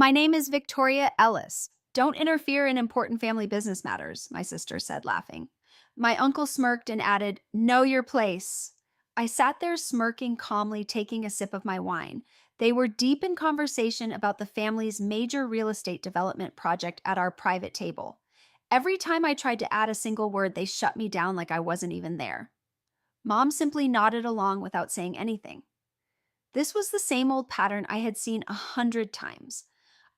My name is Victoria Ellis. Don't interfere in important family business matters, my sister said, laughing. My uncle smirked and added, Know your place. I sat there smirking calmly, taking a sip of my wine. They were deep in conversation about the family's major real estate development project at our private table. Every time I tried to add a single word, they shut me down like I wasn't even there. Mom simply nodded along without saying anything. This was the same old pattern I had seen 100 times.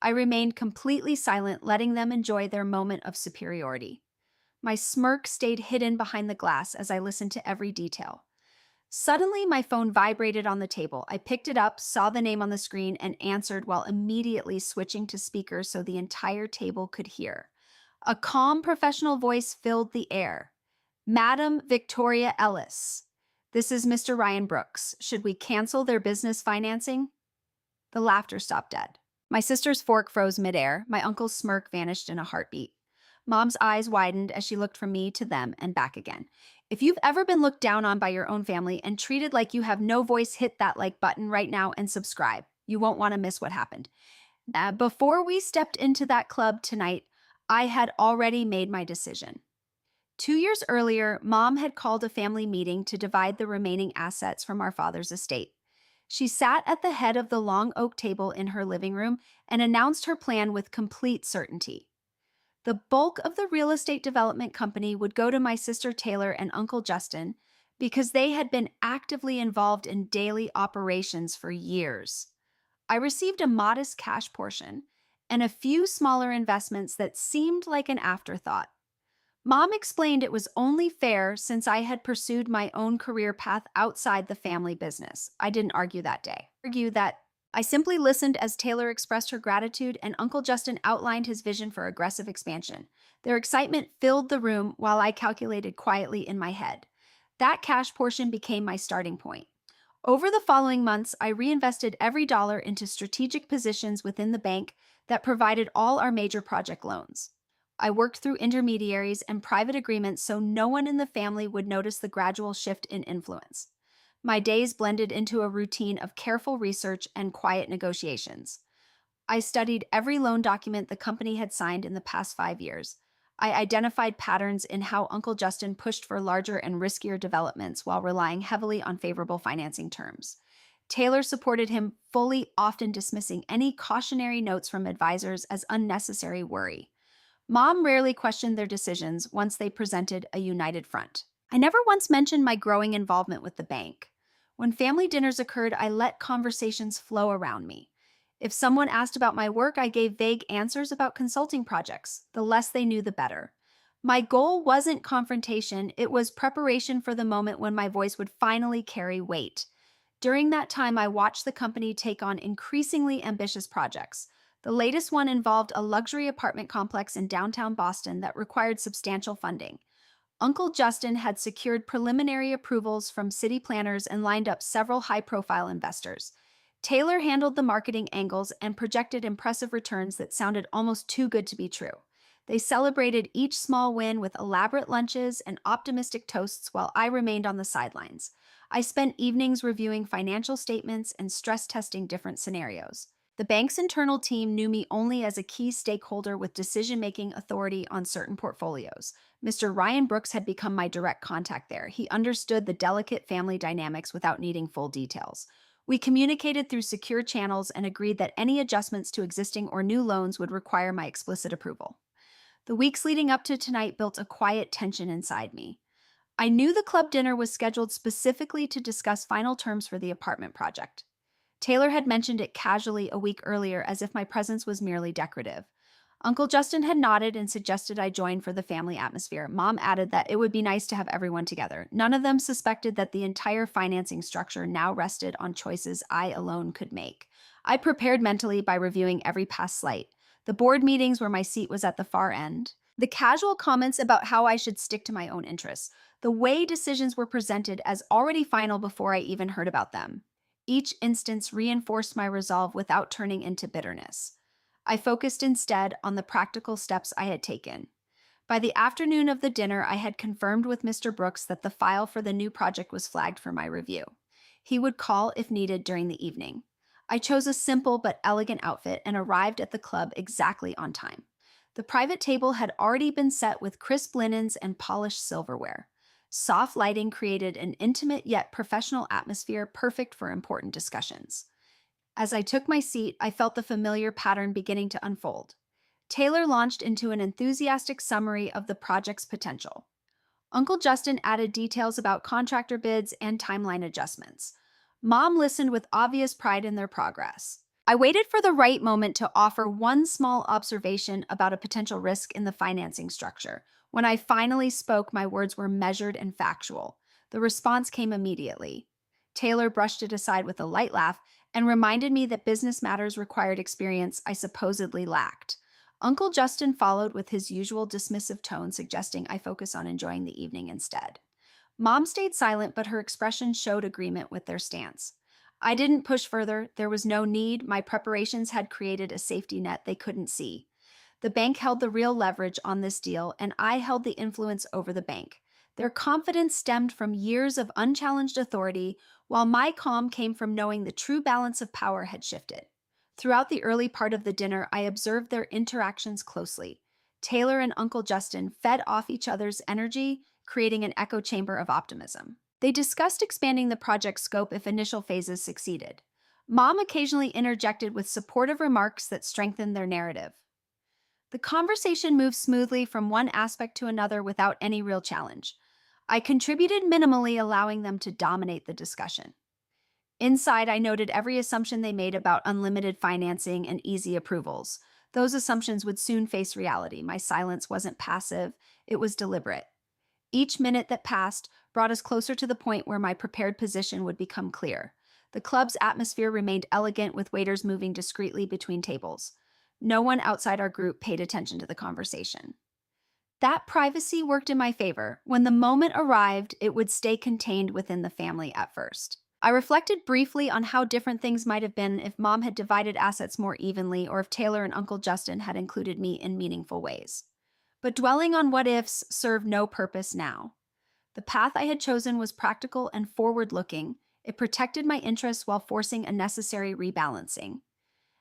I remained completely silent, letting them enjoy their moment of superiority. My smirk stayed hidden behind the glass as I listened to every detail. Suddenly, my phone vibrated on the table. I picked it up, saw the name on the screen, and answered while immediately switching to speaker so the entire table could hear. A calm, professional voice filled the air. Madam Victoria Ellis. This is Mr. Ryan Brooks. Should we cancel their business financing? The laughter stopped dead. My sister's fork froze midair. My uncle's smirk vanished in a heartbeat. Mom's eyes widened as she looked from me to them and back again. If you've ever been looked down on by your own family and treated like you have no voice, hit that like button right now and subscribe. You won't want to miss what happened. Before we stepped into that club tonight, I had already made my decision. 2 years earlier, Mom had called a family meeting to divide the remaining assets from our father's estate. She sat at the head of the long oak table in her living room and announced her plan with complete certainty. The bulk of the real estate development company would go to my sister Taylor and Uncle Justin because they had been actively involved in daily operations for years. I received a modest cash portion and a few smaller investments that seemed like an afterthought. Mom explained it was only fair since I had pursued my own career path outside the family business. I didn't argue that day. I simply listened as Taylor expressed her gratitude and Uncle Justin outlined his vision for aggressive expansion. Their excitement filled the room while I calculated quietly in my head. That cash portion became my starting point. Over the following months, I reinvested every dollar into strategic positions within the bank that provided all our major project loans. I worked through intermediaries and private agreements so no one in the family would notice the gradual shift in influence. My days blended into a routine of careful research and quiet negotiations. I studied every loan document the company had signed in the past 5 years. I identified patterns in how Uncle Justin pushed for larger and riskier developments while relying heavily on favorable financing terms. Taylor supported him fully, often dismissing any cautionary notes from advisors as unnecessary worry. Mom rarely questioned their decisions once they presented a united front. I never once mentioned my growing involvement with the bank. When family dinners occurred, I let conversations flow around me. If someone asked about my work, I gave vague answers about consulting projects. The less they knew, the better. My goal wasn't confrontation, it was preparation for the moment when my voice would finally carry weight. During that time, I watched the company take on increasingly ambitious projects. The latest one involved a luxury apartment complex in downtown Boston that required substantial funding. Uncle Justin had secured preliminary approvals from city planners and lined up several high-profile investors. Taylor handled the marketing angles and projected impressive returns that sounded almost too good to be true. They celebrated each small win with elaborate lunches and optimistic toasts while I remained on the sidelines. I spent evenings reviewing financial statements and stress testing different scenarios. The bank's internal team knew me only as a key stakeholder with decision-making authority on certain portfolios. Mr. Ryan Brooks had become my direct contact there. He understood the delicate family dynamics without needing full details. We communicated through secure channels and agreed that any adjustments to existing or new loans would require my explicit approval. The weeks leading up to tonight built a quiet tension inside me. I knew the club dinner was scheduled specifically to discuss final terms for the apartment project. Taylor had mentioned it casually a week earlier as if my presence was merely decorative. Uncle Justin had nodded and suggested I join for the family atmosphere. Mom added that it would be nice to have everyone together. None of them suspected that the entire financing structure now rested on choices I alone could make. I prepared mentally by reviewing every past slight. The board meetings where my seat was at the far end. The casual comments about how I should stick to my own interests. The way decisions were presented as already final before I even heard about them. Each instance reinforced my resolve without turning into bitterness. I focused instead on the practical steps I had taken. By the afternoon of the dinner, I had confirmed with Mr. Brooks that the file for the new project was flagged for my review. He would call if needed during the evening. I chose a simple but elegant outfit and arrived at the club exactly on time. The private table had already been set with crisp linens and polished silverware. Soft lighting created an intimate yet professional atmosphere perfect for important discussions. As I took my seat, I felt the familiar pattern beginning to unfold. Taylor launched into an enthusiastic summary of the project's potential. Uncle Justin added details about contractor bids and timeline adjustments. Mom listened with obvious pride in their progress. I waited for the right moment to offer one small observation about a potential risk in the financing structure. When I finally spoke, my words were measured and factual. The response came immediately. Taylor brushed it aside with a light laugh and reminded me that business matters required experience I supposedly lacked. Uncle Justin followed with his usual dismissive tone, suggesting I focus on enjoying the evening instead. Mom stayed silent, but her expression showed agreement with their stance. I didn't push further. There was no need. My preparations had created a safety net they couldn't see. The bank held the real leverage on this deal, and I held the influence over the bank. Their confidence stemmed from years of unchallenged authority, while my calm came from knowing the true balance of power had shifted. Throughout the early part of the dinner, I observed their interactions closely. Taylor and Uncle Justin fed off each other's energy, creating an echo chamber of optimism. They discussed expanding the project's scope if initial phases succeeded. Mom occasionally interjected with supportive remarks that strengthened their narrative. The conversation moved smoothly from one aspect to another without any real challenge. I contributed minimally, allowing them to dominate the discussion. Inside, I noted every assumption they made about unlimited financing and easy approvals. Those assumptions would soon face reality. My silence wasn't passive, it was deliberate. Each minute that passed brought us closer to the point where my prepared position would become clear. The club's atmosphere remained elegant, with waiters moving discreetly between tables. No one outside our group paid attention to the conversation. That privacy worked in my favor. When the moment arrived, it would stay contained within the family at first. I reflected briefly on how different things might have been if Mom had divided assets more evenly, or if Taylor and Uncle Justin had included me in meaningful ways. But dwelling on what ifs served no purpose now. The path I had chosen was practical and forward-looking. It protected my interests while forcing a necessary rebalancing.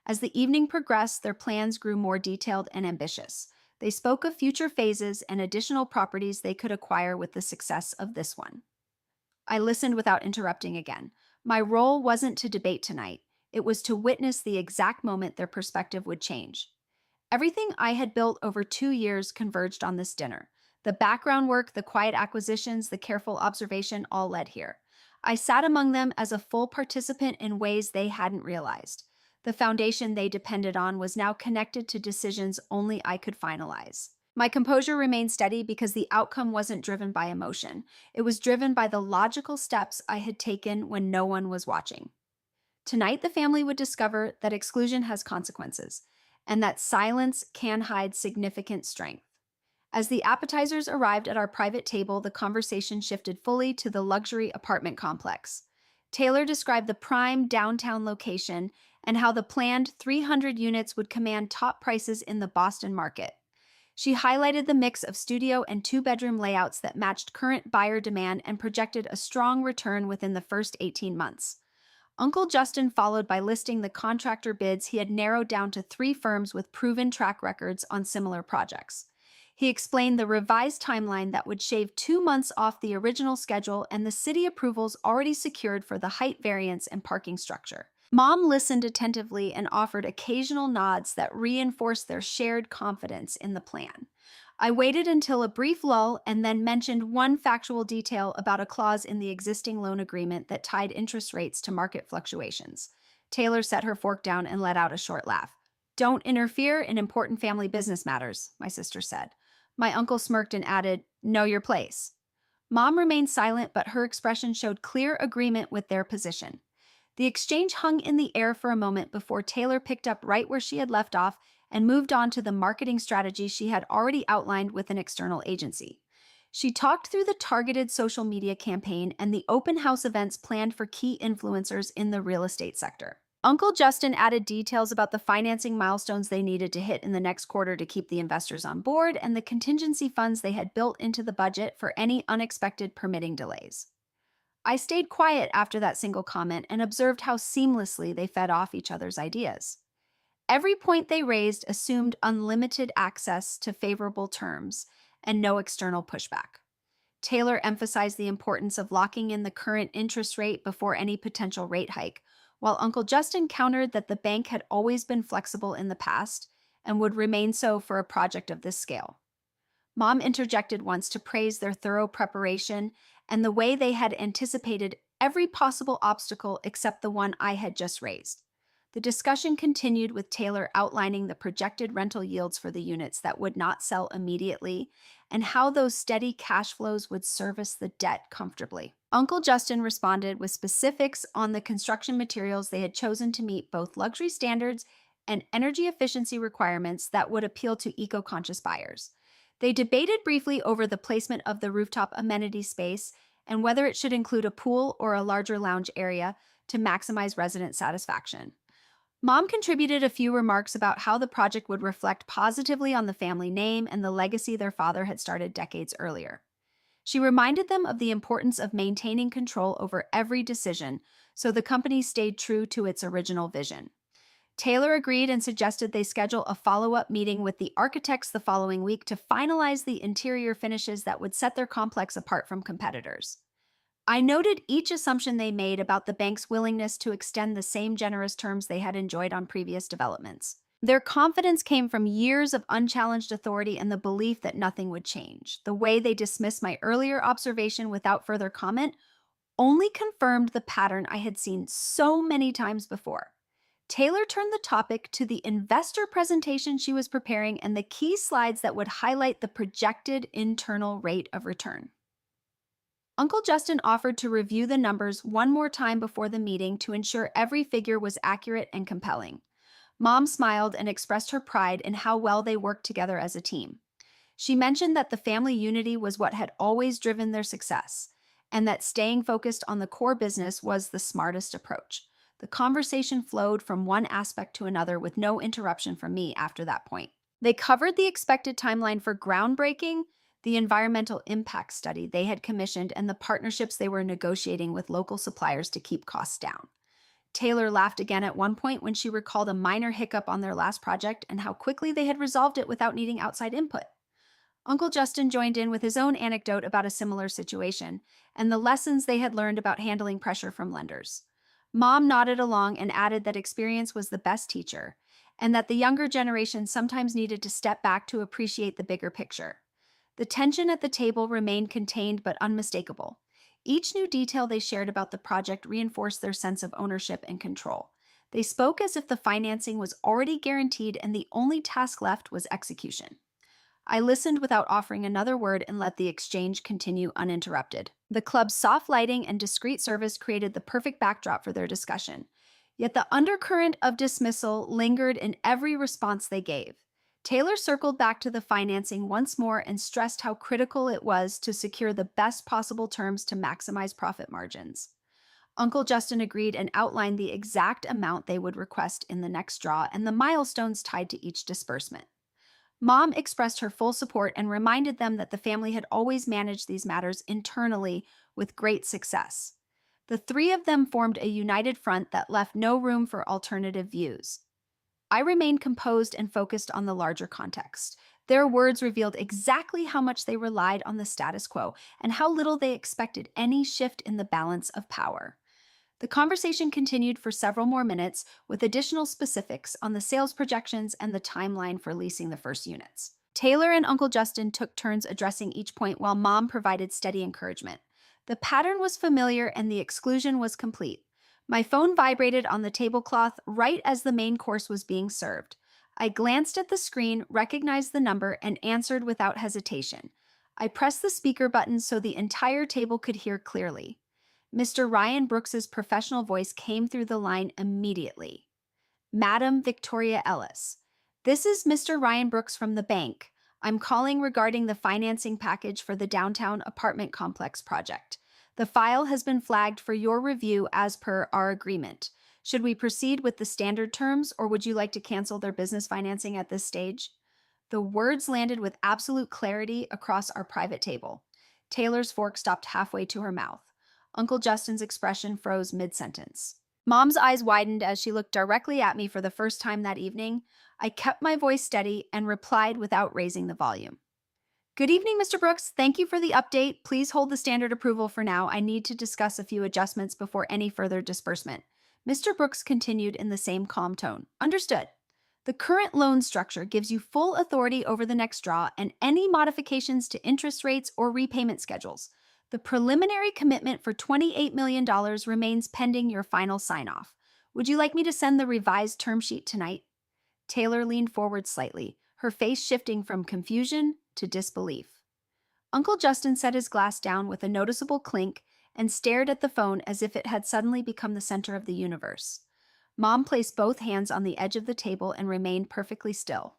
As the evening progressed, their plans grew more detailed and ambitious. They spoke of future phases and additional properties they could acquire with the success of this one. I listened without interrupting again. My role wasn't to debate tonight. It was to witness the exact moment their perspective would change. Everything I had built over 2 years converged on this dinner. The background work, the quiet acquisitions, the careful observation all led here. I sat among them as a full participant in ways they hadn't realized. The foundation they depended on was now connected to decisions only I could finalize. My composure remained steady because the outcome wasn't driven by emotion. It was driven by the logical steps I had taken when no one was watching. Tonight, the family would discover that exclusion has consequences, and that silence can hide significant strength. As the appetizers arrived at our private table, the conversation shifted fully to the luxury apartment complex. Taylor described the prime downtown location and how the planned 300 units would command top prices in the Boston market. She highlighted the mix of studio and two-bedroom layouts that matched current buyer demand and projected a strong return within the first 18 months. Uncle Justin followed by listing the contractor bids he had narrowed down to 3 firms with proven track records on similar projects. He explained the revised timeline that would shave 2 months off the original schedule and the city approvals already secured for the height variance and parking structure. Mom listened attentively and offered occasional nods that reinforced their shared confidence in the plan. I waited until a brief lull and then mentioned one factual detail about a clause in the existing loan agreement that tied interest rates to market fluctuations. Taylor set her fork down and let out a short laugh. "Don't interfere in important family business matters," my sister said. My uncle smirked and added, "Know your place." Mom remained silent, but her expression showed clear agreement with their position. The exchange hung in the air for a moment before Taylor picked up right where she had left off and moved on to the marketing strategy she had already outlined with an external agency. She talked through the targeted social media campaign and the open house events planned for key influencers in the real estate sector. Uncle Justin added details about the financing milestones they needed to hit in the next quarter to keep the investors on board and the contingency funds they had built into the budget for any unexpected permitting delays. I stayed quiet after that single comment and observed how seamlessly they fed off each other's ideas. Every point they raised assumed unlimited access to favorable terms and no external pushback. Taylor emphasized the importance of locking in the current interest rate before any potential rate hike, while Uncle Justin countered that the bank had always been flexible in the past and would remain so for a project of this scale. Mom interjected once to praise their thorough preparation and the way they had anticipated every possible obstacle except the one I had just raised. The discussion continued with Taylor outlining the projected rental yields for the units that would not sell immediately and how those steady cash flows would service the debt comfortably. Uncle Justin responded with specifics on the construction materials they had chosen to meet both luxury standards and energy efficiency requirements that would appeal to eco-conscious buyers. They debated briefly over the placement of the rooftop amenity space and whether it should include a pool or a larger lounge area to maximize resident satisfaction. Mom contributed a few remarks about how the project would reflect positively on the family name and the legacy their father had started decades earlier. She reminded them of the importance of maintaining control over every decision so the company stayed true to its original vision. Taylor agreed and suggested they schedule a follow-up meeting with the architects the following week to finalize the interior finishes that would set their complex apart from competitors. I noted each assumption they made about the bank's willingness to extend the same generous terms they had enjoyed on previous developments. Their confidence came from years of unchallenged authority and the belief that nothing would change. The way they dismissed my earlier observation without further comment only confirmed the pattern I had seen so many times before. Taylor turned the topic to the investor presentation she was preparing and the key slides that would highlight the projected internal rate of return. Uncle Justin offered to review the numbers one more time before the meeting to ensure every figure was accurate and compelling. Mom smiled and expressed her pride in how well they worked together as a team. She mentioned that the family unity was what had always driven their success, and that staying focused on the core business was the smartest approach. The conversation flowed from one aspect to another with no interruption from me after that point. They covered the expected timeline for groundbreaking, the environmental impact study they had commissioned, and the partnerships they were negotiating with local suppliers to keep costs down. Taylor laughed again at one point when she recalled a minor hiccup on their last project and how quickly they had resolved it without needing outside input. Uncle Justin joined in with his own anecdote about a similar situation and the lessons they had learned about handling pressure from lenders. Mom nodded along and added that experience was the best teacher, and that the younger generation sometimes needed to step back to appreciate the bigger picture. The tension at the table remained contained but unmistakable. Each new detail they shared about the project reinforced their sense of ownership and control. They spoke as if the financing was already guaranteed and the only task left was execution. I listened without offering another word and let the exchange continue uninterrupted. The club's soft lighting and discreet service created the perfect backdrop for their discussion. Yet the undercurrent of dismissal lingered in every response they gave. Taylor circled back to the financing once more and stressed how critical it was to secure the best possible terms to maximize profit margins. Uncle Justin agreed and outlined the exact amount they would request in the next draw and the milestones tied to each disbursement. Mom expressed her full support and reminded them that the family had always managed these matters internally with great success. The three of them formed a united front that left no room for alternative views. I remained composed and focused on the larger context. Their words revealed exactly how much they relied on the status quo and how little they expected any shift in the balance of power. The conversation continued for several more minutes with additional specifics on the sales projections and the timeline for leasing the first units. Taylor and Uncle Justin took turns addressing each point while Mom provided steady encouragement. The pattern was familiar and the exclusion was complete. My phone vibrated on the tablecloth right as the main course was being served. I glanced at the screen, recognized the number, and answered without hesitation. I pressed the speaker button so the entire table could hear clearly. Mr. Ryan Brooks's professional voice came through the line immediately. Madam Victoria Ellis, this is Mr. Ryan Brooks from the bank. I'm calling regarding the financing package for the downtown apartment complex project. The file has been flagged for your review as per our agreement. Should we proceed with the standard terms, or would you like to cancel their business financing at this stage? The words landed with absolute clarity across our private table. Taylor's fork stopped halfway to her mouth. Uncle Justin's expression froze mid-sentence. Mom's eyes widened as she looked directly at me for the first time that evening. I kept my voice steady and replied without raising the volume. Good evening, Mr. Brooks. Thank you for the update. Please hold the standard approval for now. I need to discuss a few adjustments before any further disbursement. Mr. Brooks continued in the same calm tone. Understood. The current loan structure gives you full authority over the next draw and any modifications to interest rates or repayment schedules. The preliminary commitment for $28 million remains pending your final sign off. Would you like me to send the revised term sheet tonight? Taylor leaned forward slightly, her face shifting from confusion to disbelief. Uncle Justin set his glass down with a noticeable clink and stared at the phone as if it had suddenly become the center of the universe. Mom placed both hands on the edge of the table and remained perfectly still.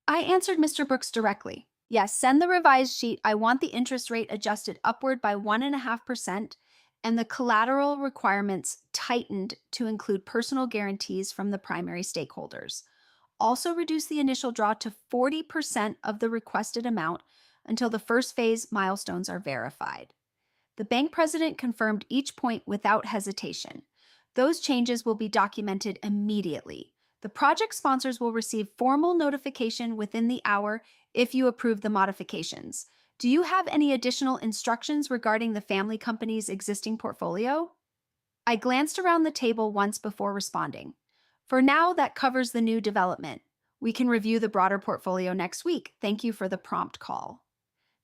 I answered Mr. Brooks directly. Yes, send the revised sheet. I want the interest rate adjusted upward by 1.5% and the collateral requirements tightened to include personal guarantees from the primary stakeholders. Also reduce the initial draw to 40% of the requested amount until the first phase milestones are verified. The bank president confirmed each point without hesitation. Those changes will be documented immediately. The project sponsors will receive formal notification within the hour if you approve the modifications. Do you have any additional instructions regarding the family company's existing portfolio? I glanced around the table once before responding. For now, that covers the new development. We can review the broader portfolio next week. Thank you for the prompt call.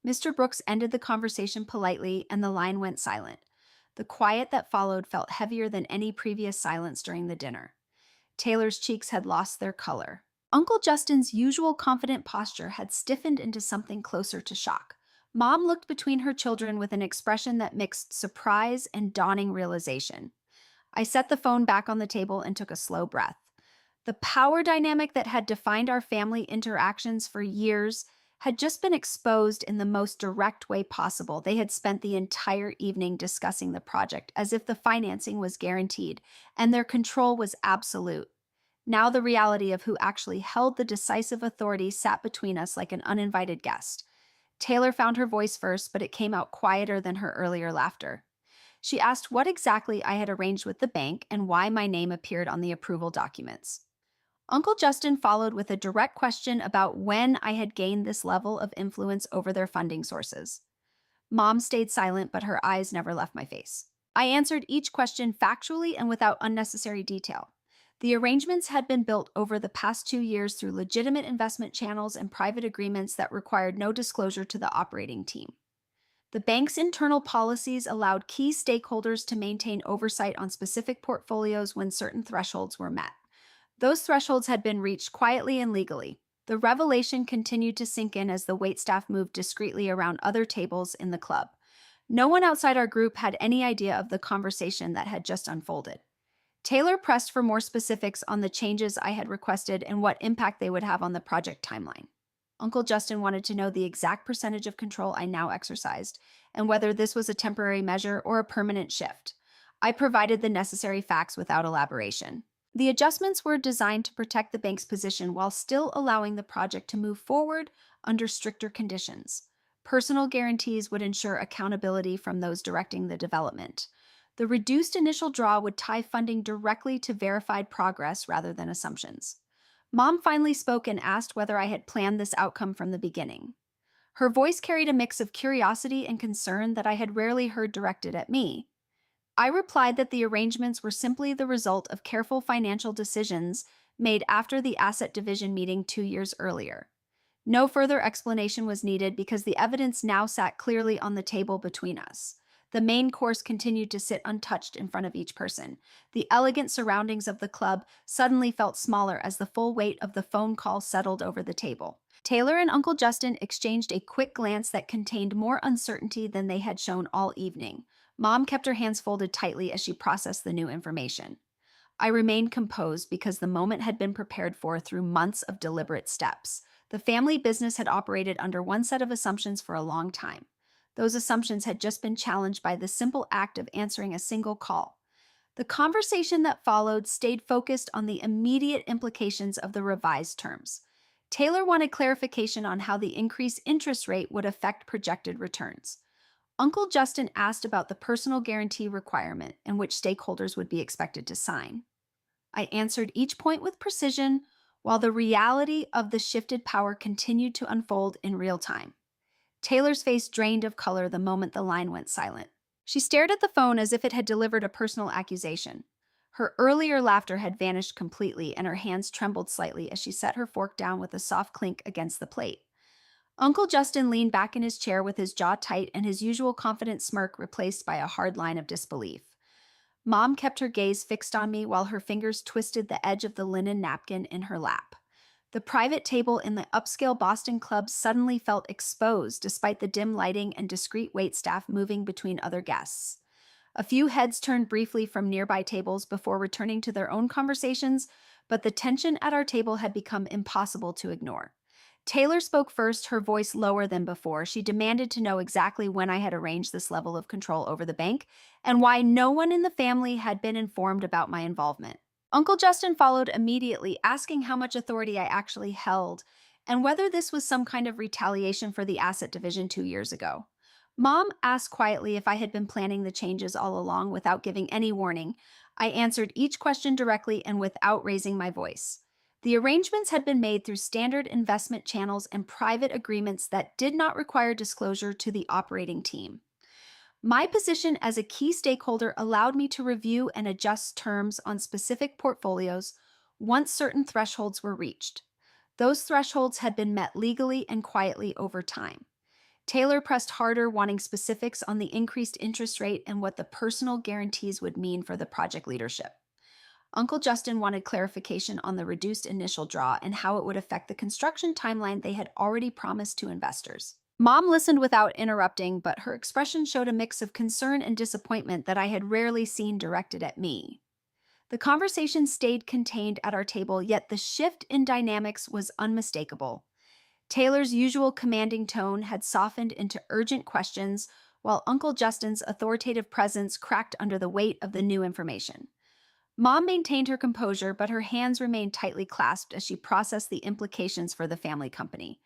Mr. Brooks ended the conversation politely, and the line went silent. The quiet that followed felt heavier than any previous silence during the dinner. Taylor's cheeks had lost their color. Uncle Justin's usual confident posture had stiffened into something closer to shock. Mom looked between her children with an expression that mixed surprise and dawning realization. I set the phone back on the table and took a slow breath. The power dynamic that had defined our family interactions for years had just been exposed in the most direct way possible. They had spent the entire evening discussing the project as if the financing was guaranteed and their control was absolute. Now the reality of who actually held the decisive authority sat between us like an uninvited guest. Taylor found her voice first, but it came out quieter than her earlier laughter. She asked what exactly I had arranged with the bank and why my name appeared on the approval documents. Uncle Justin followed with a direct question about when I had gained this level of influence over their funding sources. Mom stayed silent, but her eyes never left my face. I answered each question factually and without unnecessary detail. The arrangements had been built over the past 2 years through legitimate investment channels and private agreements that required no disclosure to the operating team. The bank's internal policies allowed key stakeholders to maintain oversight on specific portfolios when certain thresholds were met. Those thresholds had been reached quietly and legally. The revelation continued to sink in as the waitstaff moved discreetly around other tables in the club. No one outside our group had any idea of the conversation that had just unfolded. Taylor pressed for more specifics on the changes I had requested and what impact they would have on the project timeline. Uncle Justin wanted to know the exact percentage of control I now exercised and whether this was a temporary measure or a permanent shift. I provided the necessary facts without elaboration. The adjustments were designed to protect the bank's position while still allowing the project to move forward under stricter conditions. Personal guarantees would ensure accountability from those directing the development. The reduced initial draw would tie funding directly to verified progress rather than assumptions. Mom finally spoke and asked whether I had planned this outcome from the beginning. Her voice carried a mix of curiosity and concern that I had rarely heard directed at me. I replied that the arrangements were simply the result of careful financial decisions made after the asset division meeting 2 years earlier. No further explanation was needed because the evidence now sat clearly on the table between us. The main course continued to sit untouched in front of each person. The elegant surroundings of the club suddenly felt smaller as the full weight of the phone call settled over the table. Taylor and Uncle Justin exchanged a quick glance that contained more uncertainty than they had shown all evening. Mom kept her hands folded tightly as she processed the new information. I remained composed because the moment had been prepared for through months of deliberate steps. The family business had operated under one set of assumptions for a long time. Those assumptions had just been challenged by the simple act of answering a single call. The conversation that followed stayed focused on the immediate implications of the revised terms. Taylor wanted clarification on how the increased interest rate would affect projected returns. Uncle Justin asked about the personal guarantee requirement and which stakeholders would be expected to sign. I answered each point with precision, while the reality of the shifted power continued to unfold in real time. Taylor's face drained of color the moment the line went silent. She stared at the phone as if it had delivered a personal accusation. Her earlier laughter had vanished completely, and her hands trembled slightly as she set her fork down with a soft clink against the plate. Uncle Justin leaned back in his chair with his jaw tight and his usual confident smirk replaced by a hard line of disbelief. Mom kept her gaze fixed on me while her fingers twisted the edge of the linen napkin in her lap. The private table in the upscale Boston club suddenly felt exposed despite the dim lighting and discreet waitstaff moving between other guests. A few heads turned briefly from nearby tables before returning to their own conversations, but the tension at our table had become impossible to ignore. Taylor spoke first, her voice lower than before. She demanded to know exactly when I had arranged this level of control over the bank and why no one in the family had been informed about my involvement. Uncle Justin followed immediately, asking how much authority I actually held and whether this was some kind of retaliation for the asset division 2 years ago. Mom asked quietly if I had been planning the changes all along without giving any warning. I answered each question directly and without raising my voice. The arrangements had been made through standard investment channels and private agreements that did not require disclosure to the operating team. My position as a key stakeholder allowed me to review and adjust terms on specific portfolios once certain thresholds were reached. Those thresholds had been met legally and quietly over time. Taylor pressed harder, wanting specifics on the increased interest rate and what the personal guarantees would mean for the project leadership. Uncle Justin wanted clarification on the reduced initial draw and how it would affect the construction timeline they had already promised to investors. Mom listened without interrupting, but her expression showed a mix of concern and disappointment that I had rarely seen directed at me. The conversation stayed contained at our table, yet the shift in dynamics was unmistakable. Taylor's usual commanding tone had softened into urgent questions, while Uncle Justin's authoritative presence cracked under the weight of the new information. Mom maintained her composure, but her hands remained tightly clasped as she processed the implications for the family company.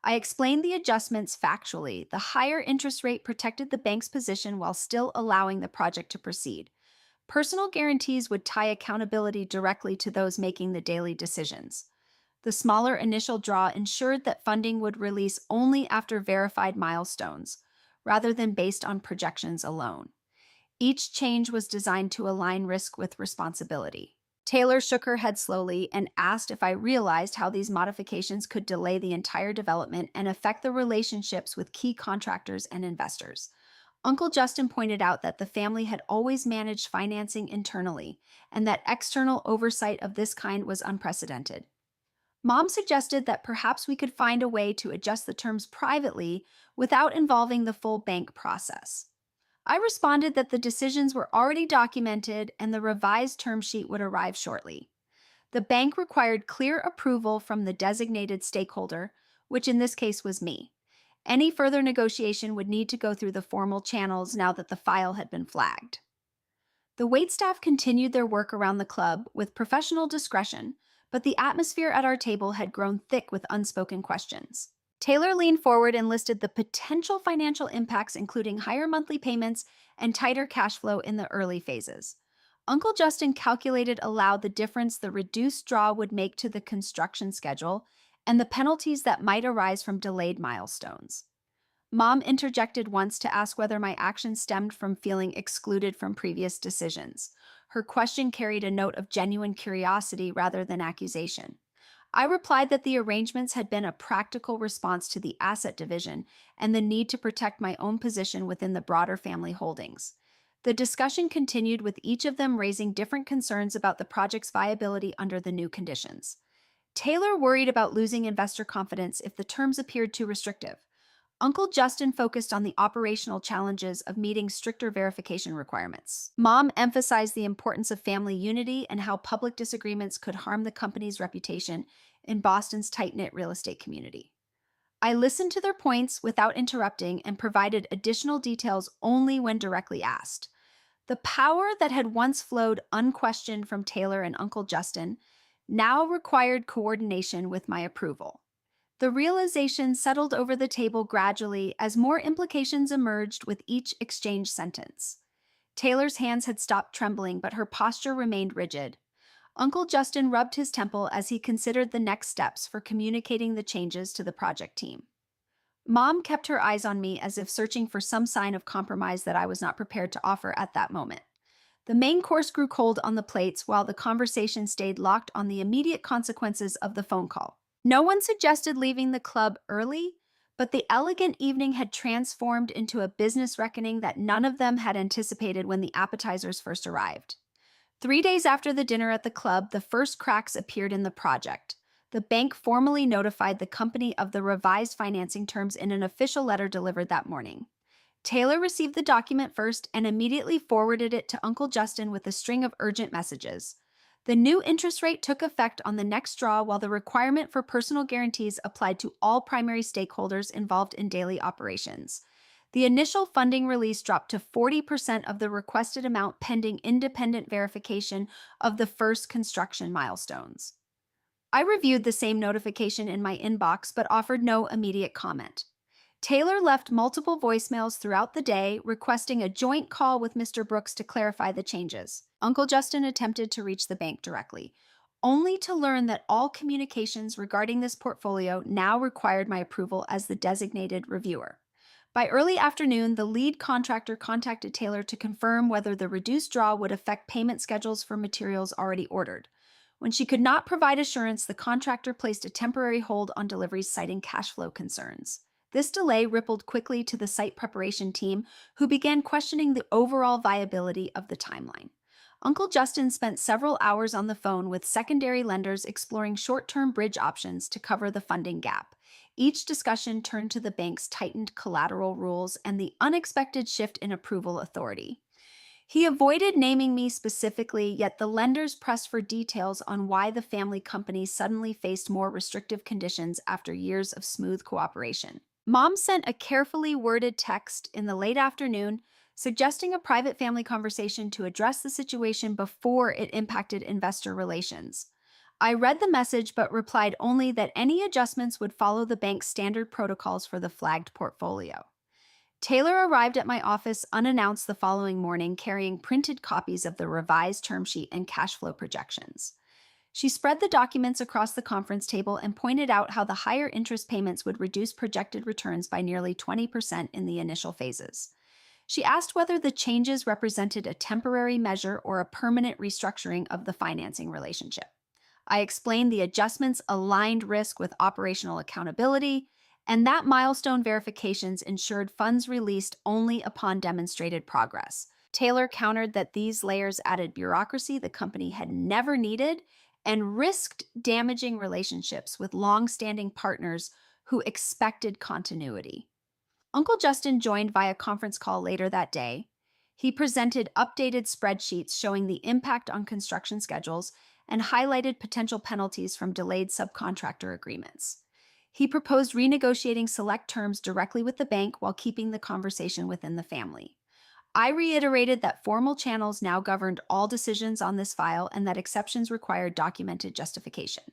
I explained the adjustments factually. The higher interest rate protected the bank's position while still allowing the project to proceed. Personal guarantees would tie accountability directly to those making the daily decisions. The smaller initial draw ensured that funding would release only after verified milestones, rather than based on projections alone. Each change was designed to align risk with responsibility. Taylor shook her head slowly and asked if I realized how these modifications could delay the entire development and affect the relationships with key contractors and investors. Uncle Justin pointed out that the family had always managed financing internally and that external oversight of this kind was unprecedented. Mom suggested that perhaps we could find a way to adjust the terms privately without involving the full bank process. I responded that the decisions were already documented and the revised term sheet would arrive shortly. The bank required clear approval from the designated stakeholder, which in this case was me. Any further negotiation would need to go through the formal channels now that the file had been flagged. The waitstaff continued their work around the club with professional discretion, but the atmosphere at our table had grown thick with unspoken questions. Taylor leaned forward and listed the potential financial impacts, including higher monthly payments and tighter cash flow in the early phases. Uncle Justin calculated aloud the difference the reduced draw would make to the construction schedule and the penalties that might arise from delayed milestones. Mom interjected once to ask whether my actions stemmed from feeling excluded from previous decisions. Her question carried a note of genuine curiosity rather than accusation. I replied that the arrangements had been a practical response to the asset division and the need to protect my own position within the broader family holdings. The discussion continued, with each of them raising different concerns about the project's viability under the new conditions. Taylor worried about losing investor confidence if the terms appeared too restrictive. Uncle Justin focused on the operational challenges of meeting stricter verification requirements. Mom emphasized the importance of family unity and how public disagreements could harm the company's reputation in Boston's tight-knit real estate community. I listened to their points without interrupting and provided additional details only when directly asked. The power that had once flowed unquestioned from Taylor and Uncle Justin now required coordination with my approval. The realization settled over the table gradually as more implications emerged with each exchange sentence. Taylor's hands had stopped trembling, but her posture remained rigid. Uncle Justin rubbed his temple as he considered the next steps for communicating the changes to the project team. Mom kept her eyes on me as if searching for some sign of compromise that I was not prepared to offer at that moment. The main course grew cold on the plates while the conversation stayed locked on the immediate consequences of the phone call. No one suggested leaving the club early, but the elegant evening had transformed into a business reckoning that none of them had anticipated when the appetizers first arrived. 3 days after the dinner at the club, the first cracks appeared in the project. The bank formally notified the company of the revised financing terms in an official letter delivered that morning. Taylor received the document first and immediately forwarded it to Uncle Justin with a string of urgent messages. The new interest rate took effect on the next draw, while the requirement for personal guarantees applied to all primary stakeholders involved in daily operations. The initial funding release dropped to 40% of the requested amount pending independent verification of the first construction milestones. I reviewed the same notification in my inbox but offered no immediate comment. Taylor left multiple voicemails throughout the day, requesting a joint call with Mr. Brooks to clarify the changes. Uncle Justin attempted to reach the bank directly, only to learn that all communications regarding this portfolio now required my approval as the designated reviewer. By early afternoon, the lead contractor contacted Taylor to confirm whether the reduced draw would affect payment schedules for materials already ordered. When she could not provide assurance, the contractor placed a temporary hold on deliveries, citing cash flow concerns. This delay rippled quickly to the site preparation team, who began questioning the overall viability of the timeline. Uncle Justin spent several hours on the phone with secondary lenders exploring short-term bridge options to cover the funding gap. Each discussion turned to the bank's tightened collateral rules and the unexpected shift in approval authority. He avoided naming me specifically, yet the lenders pressed for details on why the family company suddenly faced more restrictive conditions after years of smooth cooperation. Mom sent a carefully worded text in the late afternoon suggesting a private family conversation to address the situation before it impacted investor relations. I read the message but replied only that any adjustments would follow the bank's standard protocols for the flagged portfolio. Taylor arrived at my office unannounced the following morning, carrying printed copies of the revised term sheet and cash flow projections. She spread the documents across the conference table and pointed out how the higher interest payments would reduce projected returns by nearly 20% in the initial phases. She asked whether the changes represented a temporary measure or a permanent restructuring of the financing relationship. I explained the adjustments aligned risk with operational accountability, and that milestone verifications ensured funds released only upon demonstrated progress. Taylor countered that these layers added bureaucracy the company had never needed and risked damaging relationships with long-standing partners who expected continuity. Uncle Justin joined via conference call later that day. He presented updated spreadsheets showing the impact on construction schedules and highlighted potential penalties from delayed subcontractor agreements. He proposed renegotiating select terms directly with the bank while keeping the conversation within the family. I reiterated that formal channels now governed all decisions on this file and that exceptions required documented justification.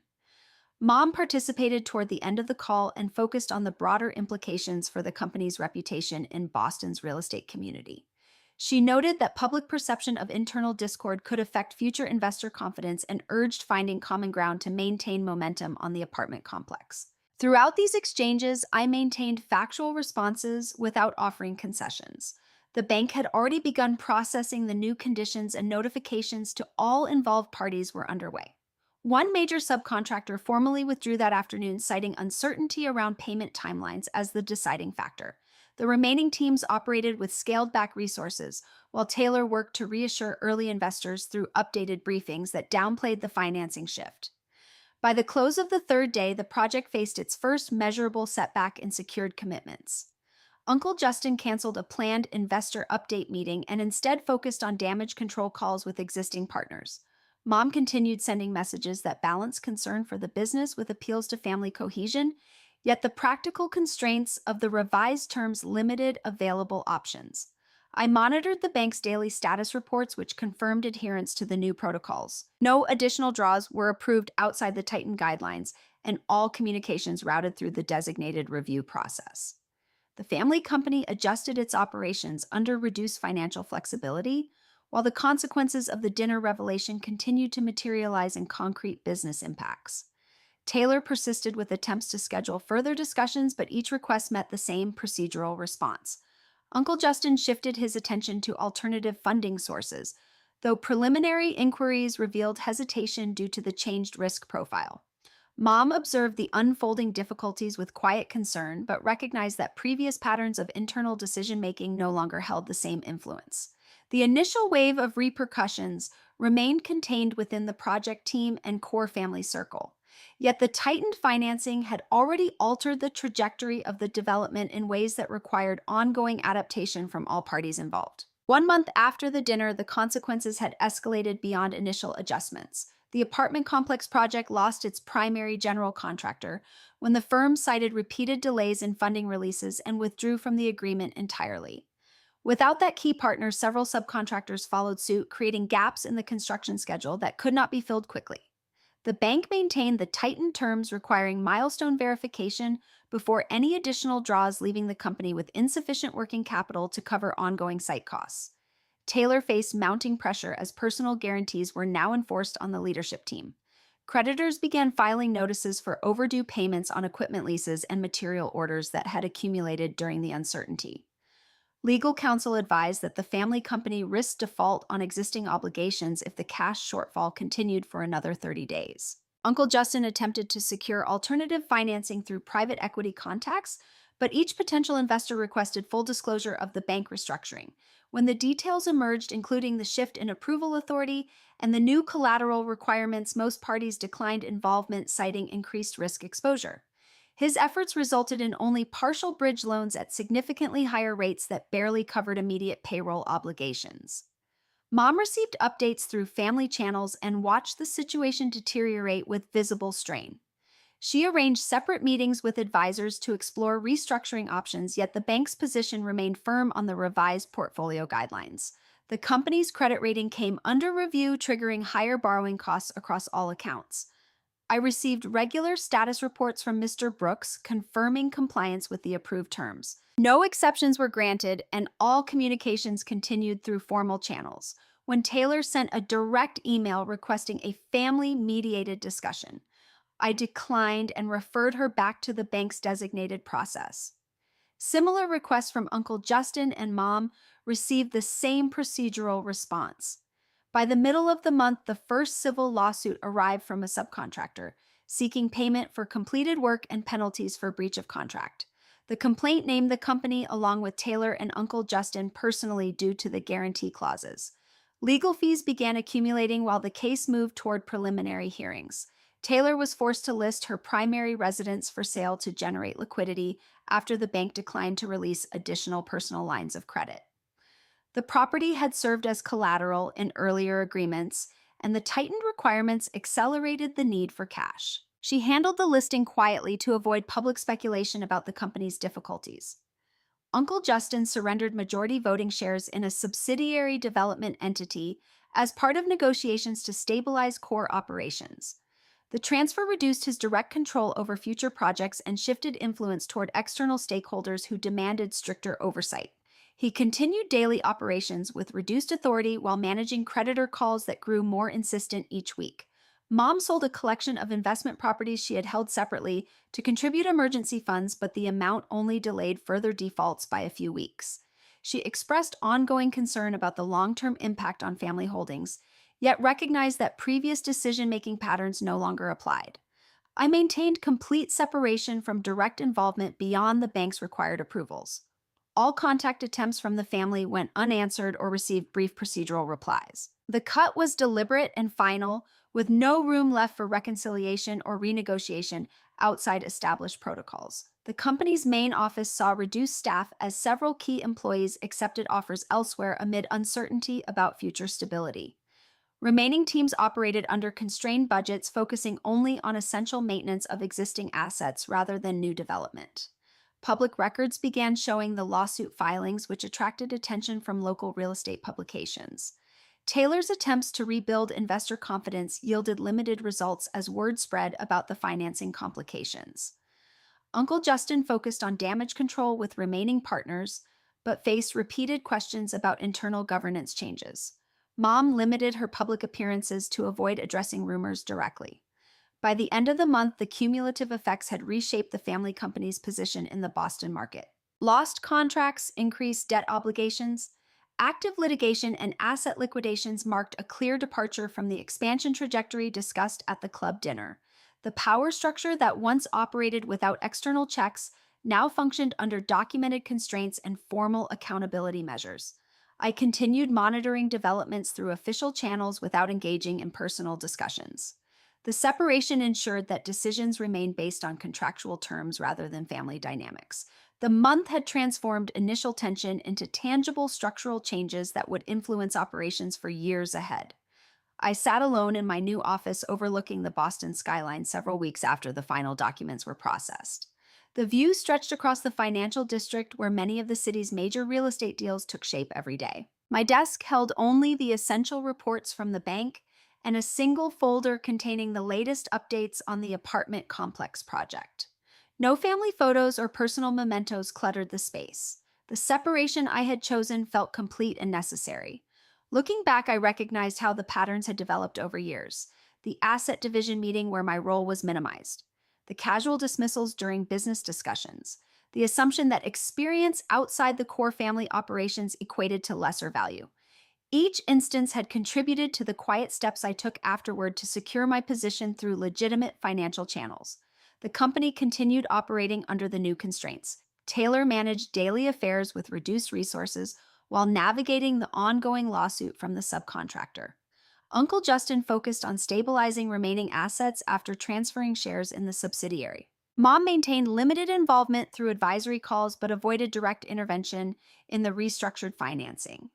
Mom participated toward the end of the call and focused on the broader implications for the company's reputation in Boston's real estate community. She noted that public perception of internal discord could affect future investor confidence and urged finding common ground to maintain momentum on the apartment complex. Throughout these exchanges, I maintained factual responses without offering concessions. The bank had already begun processing the new conditions, and notifications to all involved parties were underway. One major subcontractor formally withdrew that afternoon, citing uncertainty around payment timelines as the deciding factor. The remaining teams operated with scaled-back resources, while Taylor worked to reassure early investors through updated briefings that downplayed the financing shift. By the close of the third day, the project faced its first measurable setback in secured commitments. Uncle Justin canceled a planned investor update meeting and instead focused on damage control calls with existing partners. Mom continued sending messages that balanced concern for the business with appeals to family cohesion, yet the practical constraints of the revised terms limited available options. I monitored the bank's daily status reports, which confirmed adherence to the new protocols. No additional draws were approved outside the tightened guidelines, and all communications routed through the designated review process. The family company adjusted its operations under reduced financial flexibility, while the consequences of the dinner revelation continued to materialize in concrete business impacts. Taylor persisted with attempts to schedule further discussions, but each request met the same procedural response. Uncle Justin shifted his attention to alternative funding sources, though preliminary inquiries revealed hesitation due to the changed risk profile. Mom observed the unfolding difficulties with quiet concern, but recognized that previous patterns of internal decision making no longer held the same influence. The initial wave of repercussions remained contained within the project team and core family circle. Yet the tightened financing had already altered the trajectory of the development in ways that required ongoing adaptation from all parties involved. 1 month after the dinner, the consequences had escalated beyond initial adjustments. The apartment complex project lost its primary general contractor when the firm cited repeated delays in funding releases and withdrew from the agreement entirely. Without that key partner, several subcontractors followed suit, creating gaps in the construction schedule that could not be filled quickly. The bank maintained the tightened terms requiring milestone verification before any additional draws, leaving the company with insufficient working capital to cover ongoing site costs. Taylor faced mounting pressure as personal guarantees were now enforced on the leadership team. Creditors began filing notices for overdue payments on equipment leases and material orders that had accumulated during the uncertainty. Legal counsel advised that the family company risked default on existing obligations if the cash shortfall continued for another 30 days. Uncle Justin attempted to secure alternative financing through private equity contacts, but each potential investor requested full disclosure of the bank restructuring. When the details emerged, including the shift in approval authority and the new collateral requirements, most parties declined involvement, citing increased risk exposure. His efforts resulted in only partial bridge loans at significantly higher rates that barely covered immediate payroll obligations. Mom received updates through family channels and watched the situation deteriorate with visible strain. She arranged separate meetings with advisors to explore restructuring options, yet the bank's position remained firm on the revised portfolio guidelines. The company's credit rating came under review, triggering higher borrowing costs across all accounts. I received regular status reports from Mr. Brooks confirming compliance with the approved terms. No exceptions were granted, and all communications continued through formal channels. When Taylor sent a direct email requesting a family-mediated discussion, I declined and referred her back to the bank's designated process. Similar requests from Uncle Justin and Mom received the same procedural response. By the middle of the month, the first civil lawsuit arrived from a subcontractor, seeking payment for completed work and penalties for breach of contract. The complaint named the company along with Taylor and Uncle Justin personally due to the guarantee clauses. Legal fees began accumulating while the case moved toward preliminary hearings. Taylor was forced to list her primary residence for sale to generate liquidity after the bank declined to release additional personal lines of credit. The property had served as collateral in earlier agreements, and the tightened requirements accelerated the need for cash. She handled the listing quietly to avoid public speculation about the company's difficulties. Uncle Justin surrendered majority voting shares in a subsidiary development entity as part of negotiations to stabilize core operations. The transfer reduced his direct control over future projects and shifted influence toward external stakeholders who demanded stricter oversight. He continued daily operations with reduced authority while managing creditor calls that grew more insistent each week. Mom sold a collection of investment properties she had held separately to contribute emergency funds, but the amount only delayed further defaults by a few weeks. She expressed ongoing concern about the long-term impact on family holdings, yet recognized that previous decision-making patterns no longer applied. I maintained complete separation from direct involvement beyond the bank's required approvals. All contact attempts from the family went unanswered or received brief procedural replies. The cut was deliberate and final, with no room left for reconciliation or renegotiation outside established protocols. The company's main office saw reduced staff as several key employees accepted offers elsewhere amid uncertainty about future stability. Remaining teams operated under constrained budgets, focusing only on essential maintenance of existing assets rather than new development. Public records began showing the lawsuit filings, which attracted attention from local real estate publications. Taylor's attempts to rebuild investor confidence yielded limited results as word spread about the financing complications. Uncle Justin focused on damage control with remaining partners, but faced repeated questions about internal governance changes. Mom limited her public appearances to avoid addressing rumors directly. By the end of the month, the cumulative effects had reshaped the family company's position in the Boston market. Lost contracts, increased debt obligations, active litigation, and asset liquidations marked a clear departure from the expansion trajectory discussed at the club dinner. The power structure that once operated without external checks now functioned under documented constraints and formal accountability measures. I continued monitoring developments through official channels without engaging in personal discussions. The separation ensured that decisions remained based on contractual terms rather than family dynamics. The month had transformed initial tension into tangible structural changes that would influence operations for years ahead. I sat alone in my new office overlooking the Boston skyline several weeks after the final documents were processed. The view stretched across the financial district where many of the city's major real estate deals took shape every day. My desk held only the essential reports from the bank and a single folder containing the latest updates on the apartment complex project. No family photos or personal mementos cluttered the space. The separation I had chosen felt complete and necessary. Looking back, I recognized how the patterns had developed over years. The asset division meeting where my role was minimized, the casual dismissals during business discussions, the assumption that experience outside the core family operations equated to lesser value. Each instance had contributed to the quiet steps I took afterward to secure my position through legitimate financial channels. The company continued operating under the new constraints. Taylor managed daily affairs with reduced resources while navigating the ongoing lawsuit from the subcontractor. Uncle Justin focused on stabilizing remaining assets after transferring shares in the subsidiary. Mom maintained limited involvement through advisory calls but avoided direct intervention in the restructured financing.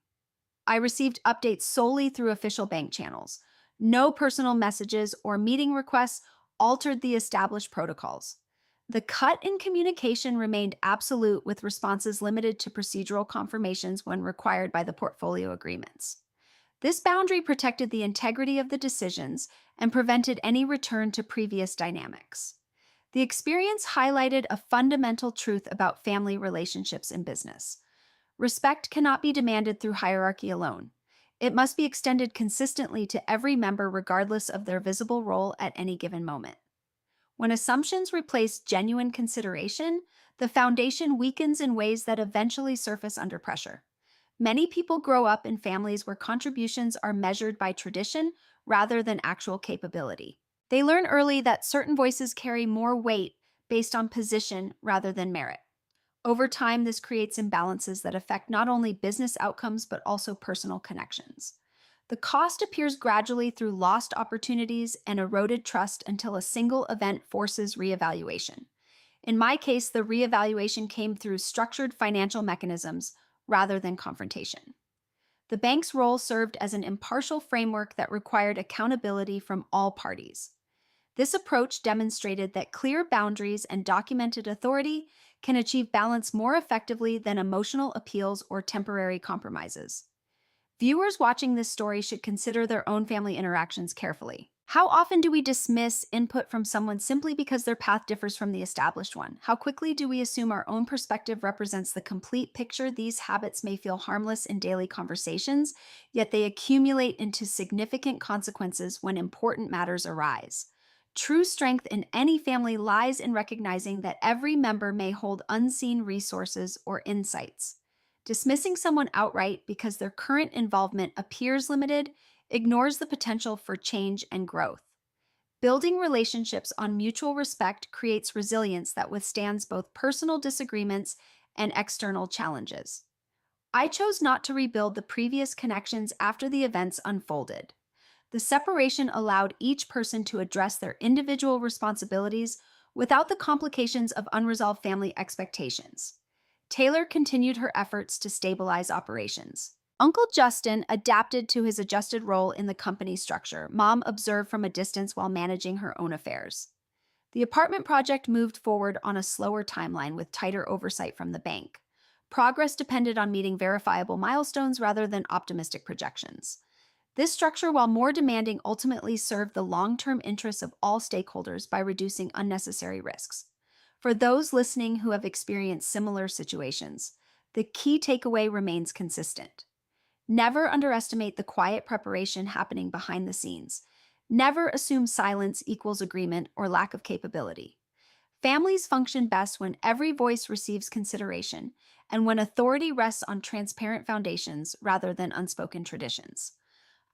I received updates solely through official bank channels. No personal messages or meeting requests altered the established protocols. The cut in communication remained absolute, with responses limited to procedural confirmations when required by the portfolio agreements. This boundary protected the integrity of the decisions and prevented any return to previous dynamics. The experience highlighted a fundamental truth about family relationships in business. Respect cannot be demanded through hierarchy alone. It must be extended consistently to every member regardless of their visible role at any given moment. When assumptions replace genuine consideration, the foundation weakens in ways that eventually surface under pressure. Many people grow up in families where contributions are measured by tradition rather than actual capability. They learn early that certain voices carry more weight based on position rather than merit. Over time, this creates imbalances that affect not only business outcomes but also personal connections. The cost appears gradually through lost opportunities and eroded trust until a single event forces reevaluation. In my case, the reevaluation came through structured financial mechanisms rather than confrontation. The bank's role served as an impartial framework that required accountability from all parties. This approach demonstrated that clear boundaries and documented authority can achieve balance more effectively than emotional appeals or temporary compromises. Viewers watching this story should consider their own family interactions carefully. How often do we dismiss input from someone simply because their path differs from the established one? How quickly do we assume our own perspective represents the complete picture? These habits may feel harmless in daily conversations, yet they accumulate into significant consequences when important matters arise. True strength in any family lies in recognizing that every member may hold unseen resources or insights. Dismissing someone outright because their current involvement appears limited ignores the potential for change and growth. Building relationships on mutual respect creates resilience that withstands both personal disagreements and external challenges. I chose not to rebuild the previous connections after the events unfolded. The separation allowed each person to address their individual responsibilities without the complications of unresolved family expectations. Taylor continued her efforts to stabilize operations. Uncle Justin adapted to his adjusted role in the company structure. Mom observed from a distance while managing her own affairs. The apartment project moved forward on a slower timeline with tighter oversight from the bank. Progress depended on meeting verifiable milestones rather than optimistic projections. This structure, while more demanding, ultimately served the long term interests of all stakeholders by reducing unnecessary risks. For those listening who have experienced similar situations, the key takeaway remains consistent. Never underestimate the quiet preparation happening behind the scenes. Never assume silence equals agreement or lack of capability. Families function best when every voice receives consideration and when authority rests on transparent foundations rather than unspoken traditions.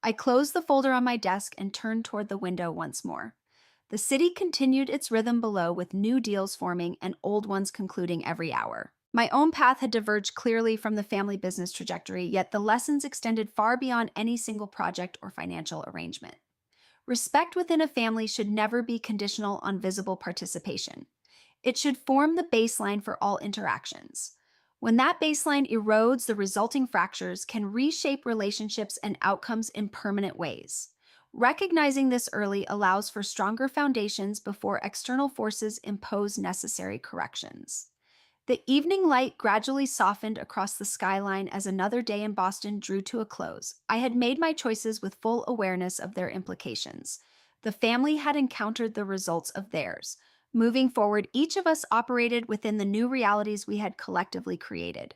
I closed the folder on my desk and turned toward the window once more. The city continued its rhythm below, with new deals forming and old ones concluding every hour. My own path had diverged clearly from the family business trajectory, yet the lessons extended far beyond any single project or financial arrangement. Respect within a family should never be conditional on visible participation. It should form the baseline for all interactions. When that baseline erodes, the resulting fractures can reshape relationships and outcomes in permanent ways. Recognizing this early allows for stronger foundations before external forces impose necessary corrections. The evening light gradually softened across the skyline as another day in Boston drew to a close. I had made my choices with full awareness of their implications. The family had encountered the results of theirs. Moving forward, each of us operated within the new realities we had collectively created.